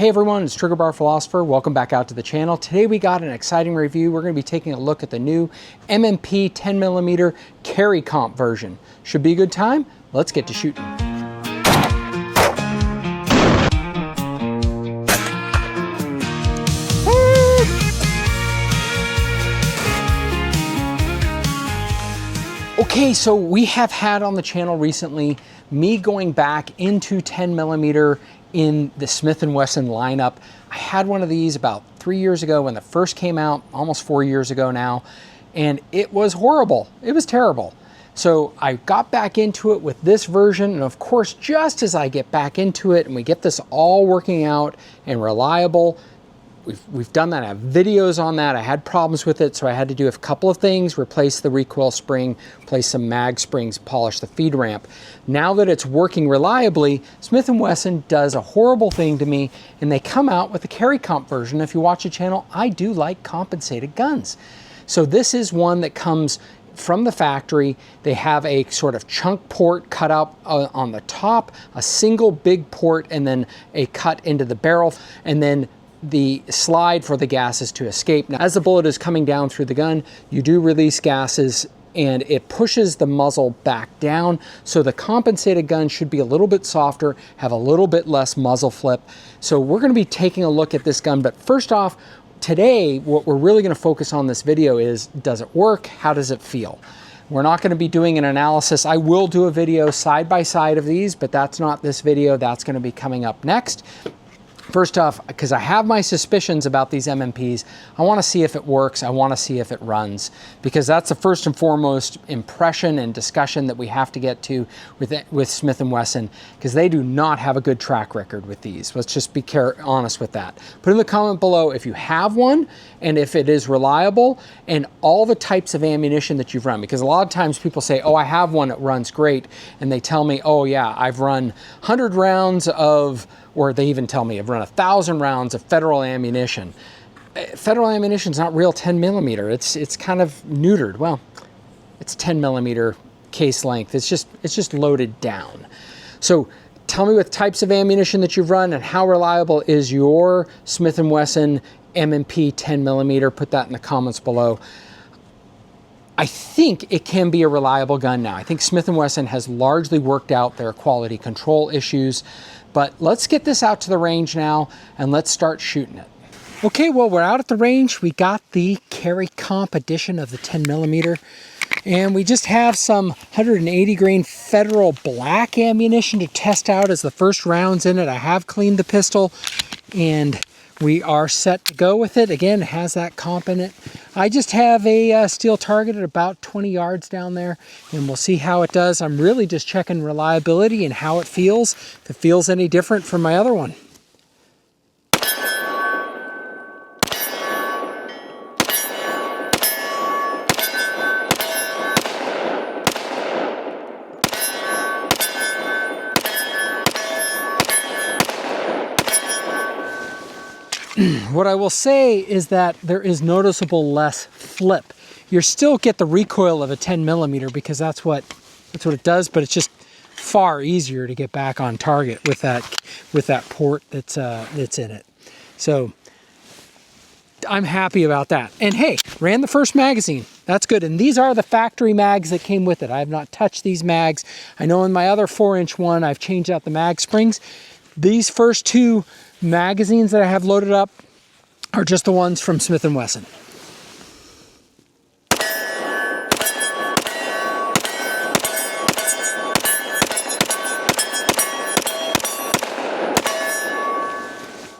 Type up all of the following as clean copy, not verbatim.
Hey everyone, it's Trigger Bar Philosopher. Welcome back out to the channel. Today we got an exciting review. We're going to be taking a look at the new M&P 10mm carry comp version. Should be a good time. Let's get to shooting. Okay, so we have had on the channel recently me going back into 10mm in the Smith & Wesson lineup. I had one of these about 3 years ago when it first came out, almost 4 years ago now, and it was horrible. It was terrible. So I got back into it with this version, and of course, just as I get back into it and we get this all working out and reliable, we've done that. I have videos on that. I had problems with it, so I had to do a couple of things: replace the recoil spring, replace some mag springs, polish the feed ramp. Now that it's working reliably, Smith & Wesson does a horrible thing to me, and they come out with a carry comp version. If you watch the channel, I do like compensated guns. So this is one that comes from the factory. They have a sort of chunk port cut out on the top, a single big port, and then a cut into the barrel, and then the slide for the gases to escape. Now, as the bullet is coming down through the gun, you do release gases and it pushes the muzzle back down. So the compensated gun should be a little bit softer, have a little bit less muzzle flip. So we're going to be taking a look at this gun. But first off, today, what we're really going to focus on this video is, does it work? How does it feel? We're not going to be doing an analysis. I will do a video side by side of these, but that's not this video. That's going to be coming up next. First off, because I have my suspicions about these M&Ps, I want to see if it works. I want to see if it runs, because that's the first and foremost impression and discussion that we have to get to with Smith & Wesson, because they do not have a good track record with these. Let's just be honest with that. Put in the comment below if you have one and if it is reliable, and all the types of ammunition that you've run, because a lot of times people say, oh, I have one that runs great, and they tell me, oh yeah, I've run 100 rounds of, or they even tell me I've run 1,000 rounds of Federal ammunition. Federal ammunition is not real 10mm. It's kind of neutered. Well, it's 10mm case length. It's just loaded down. So tell me what types of ammunition that you've run and how reliable is your Smith & Wesson M&P 10mm. Put that in the comments below. I think it can be a reliable gun now. I think Smith & Wesson has largely worked out their quality control issues, but let's get this out to the range now and let's start shooting it. Okay, well, we're out at the range. We got the carry comp edition of the 10mm, and we just have some 180 grain Federal black ammunition to test out as the first rounds in it. I have cleaned the pistol and we are set to go with it. Again, it has that comp in it. I just have a steel target at about 20 yards down there, and we'll see how it does. I'm really just checking reliability and how it feels, if it feels any different from my other one. What I will say is that there is noticeable less flip. You still get the recoil of a 10mm because that's what it does, but it's just far easier to get back on target with that port that's in it. So I'm happy about that. And hey, ran the first magazine. That's good. And these are the factory mags that came with it. I have not touched these mags. I know in my other 4-inch one, I've changed out the mag springs. These first two magazines that I have loaded up are just the ones from Smith & Wesson.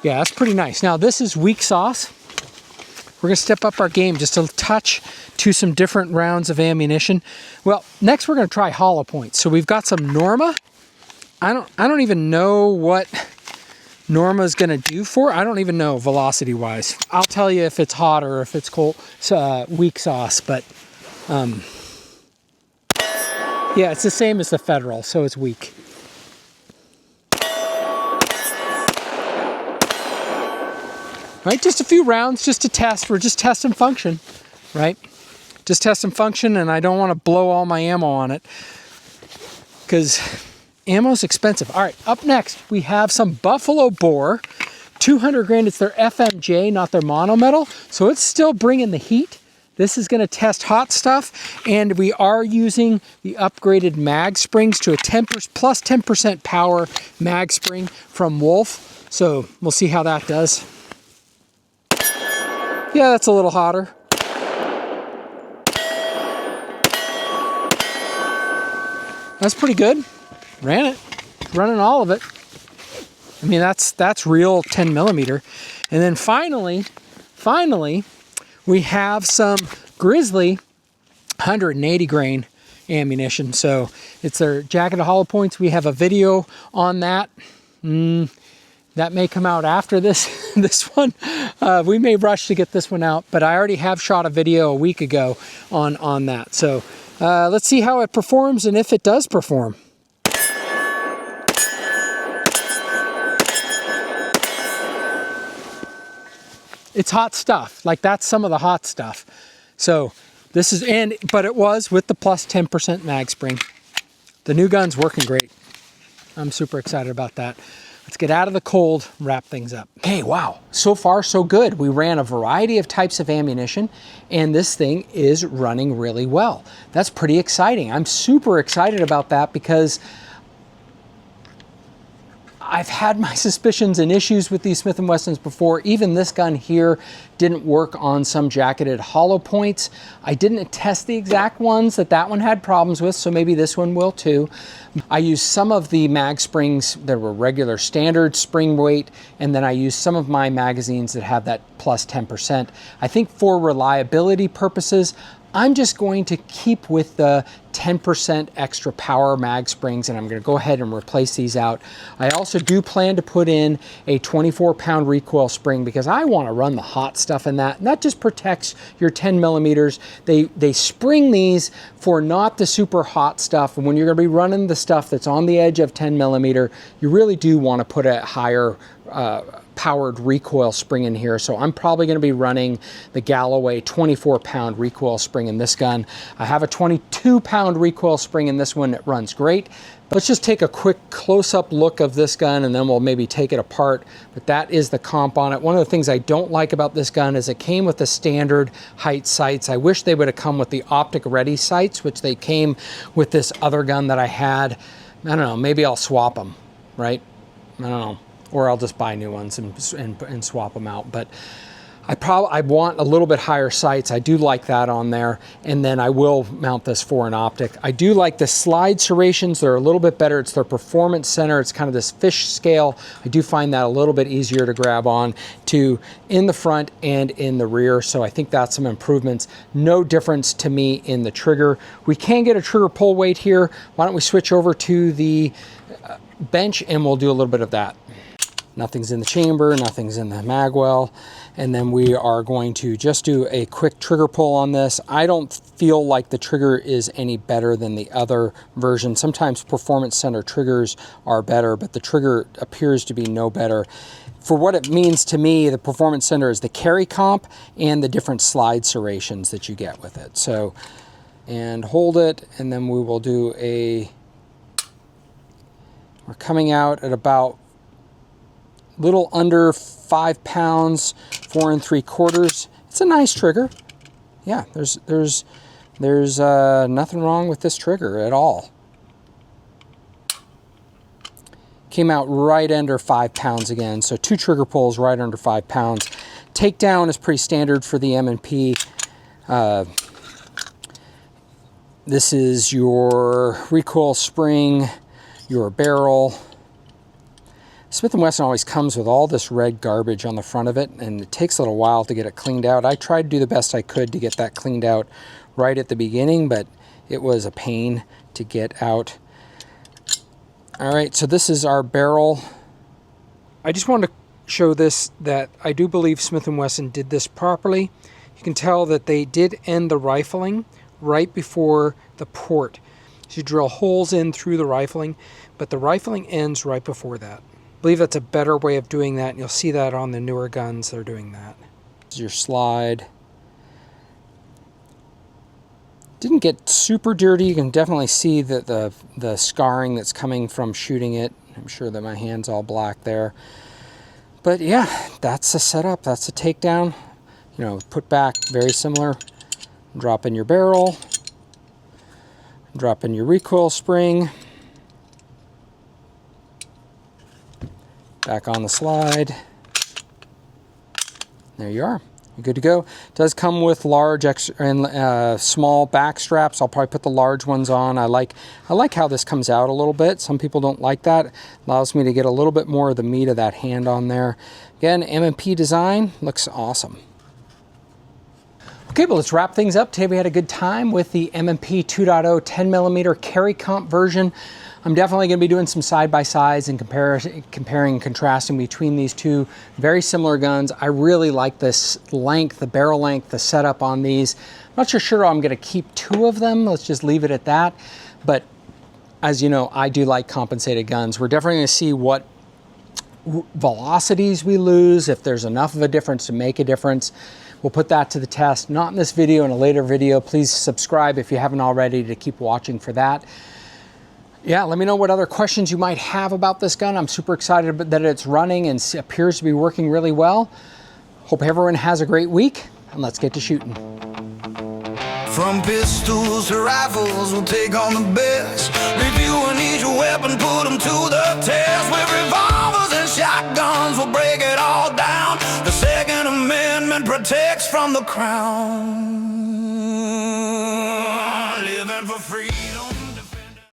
Yeah, that's pretty nice. Now this is weak sauce. We're gonna step up our game just a touch to some different rounds of ammunition. Well, next we're gonna try hollow points. So we've got some Norma. I don't even know what Norma's gonna do for it. I don't even know velocity wise. I'll tell you if it's hot or if it's cold, weak sauce, but yeah, it's the same as the Federal, so it's weak. Right, just a few rounds just to test. We're just testing function, right? Just testing function, and I don't want to blow all my ammo on it because ammo's expensive. All right, up next, we have some buffalo bore 200 grain. It's their FMJ, not their monometal. So it's still bringing the heat. This is going to test hot stuff, and we are using the upgraded mag springs to a plus 10% power mag spring from Wolf. So we'll see how that does. Yeah, that's a little hotter. That's pretty good. Ran it, running all of it. I mean, that's real 10 millimeter. And then finally, we have some Grizzly 180 grain ammunition. So it's their jacketed hollow points. We have a video on that. That may come out after this one. We may rush to get this one out, but I already have shot a video a week ago on that. So let's see how it performs and if it does perform. It's hot stuff. Like, that's some of the hot stuff. So this is, but it was with the plus 10% mag spring. The new gun's working great. I'm super excited about that. Let's get out of the cold, wrap things up. Hey, wow, so far so good. We ran a variety of types of ammunition, and this thing is running really well. That's pretty exciting. I'm super excited about that because I've had my suspicions and issues with these Smith & Wessons before. Even this gun here didn't work on some jacketed hollow points. I didn't test the exact ones that one had problems with, so maybe this one will too. I used some of the mag springs that were regular standard spring weight, and then I used some of my magazines that have that plus 10%. I think for reliability purposes, I'm just going to keep with the 10% extra power mag springs, and I'm going to go ahead and replace these out. I also do plan to put in a 24-pound recoil spring because I want to run the hot stuff in that. And that just protects your 10 millimeters. They spring these for not the super hot stuff. And when you're going to be running the stuff that's on the edge of 10 millimeter, you really do want to put a higher powered recoil spring in here. So I'm probably going to be running the Galloway 24-pound recoil spring in this gun. I have a 22-pound recoil spring in this one that runs great. Let's just take a quick close-up look of this gun, and then we'll maybe take it apart. But that is the comp on it. One of the things I don't like about this gun is it came with the standard height sights. I wish they would have come with the optic ready sights, which they came with this other gun that I had. I don't know, maybe I'll swap them, right? I don't know. Or I'll just buy new ones and swap them out. But I want a little bit higher sights. I do like that on there. And then I will mount this for an optic. I do like the slide serrations. They're a little bit better. It's their performance center. It's kind of this fish scale. I do find that a little bit easier to grab on to in the front and in the rear. So I think that's some improvements. No difference to me in the trigger. We can get a trigger pull weight here. Why don't we switch over to the bench and we'll do a little bit of that. Nothing's in the chamber, nothing's in the magwell. And then we are going to just do a quick trigger pull on this. I don't feel like the trigger is any better than the other version. Sometimes performance center triggers are better, but the trigger appears to be no better. For what it means to me, the performance center is the carry comp and the different slide serrations that you get with it. So, and hold it, and then we will do we're coming out at about little under 5 pounds, 4 3/4. It's a nice trigger. Yeah, there's nothing wrong with this trigger at all. Came out right under 5 pounds again, so 2 trigger pulls right under 5 pounds. Takedown is pretty standard for the M&P. This is your recoil spring, your barrel. Smith & Wesson always comes with all this red garbage on the front of it, and it takes a little while to get it cleaned out. I tried to do the best I could to get that cleaned out right at the beginning, but it was a pain to get out. All right, so this is our barrel. I just wanted to show this, that I do believe Smith & Wesson did this properly. You can tell that they did end the rifling right before the port. So you drill holes in through the rifling, but the rifling ends right before that. I believe that's a better way of doing that, and you'll see that on the newer guns. They're doing that. This is your slide. Didn't get super dirty. You can definitely see that the scarring that's coming from shooting it. I'm sure that my hand's all black there. But yeah, that's the setup, that's the takedown. You know, put back, very similar. Drop in your barrel, drop in your recoil spring, back on the slide. There you are. You're good to go. It does come with large and small back straps. I'll probably put the large ones on. I like how this comes out a little bit. Some people don't like that. Allows me to get a little bit more of the meat of that hand on there. Again, M&P design, looks awesome. Okay, well, let's wrap things up. Today we had a good time with the M&P 2.0 10mm carry comp version. I'm definitely going to be doing some side-by-sides and comparing and contrasting between these two very similar guns. I really like this length, the barrel length, the setup on these. I'm not sure I'm going to keep two of them. Let's just leave it at that. But as you know, I do like compensated guns. We're definitely going to see what velocities we lose, if there's enough of a difference to make a difference. We'll put that to the test, not in this video, in a later video. Please subscribe if you haven't already to keep watching for that. Yeah, let me know what other questions you might have about this gun. I'm super excited that it's running and appears to be working really well. Hope everyone has a great week, and let's get to shooting. From pistols to rifles, we'll take on the best. Review each weapon, put them to the test. With revolvers and shotguns, we'll break it all down. The Second Amendment protects from the crown.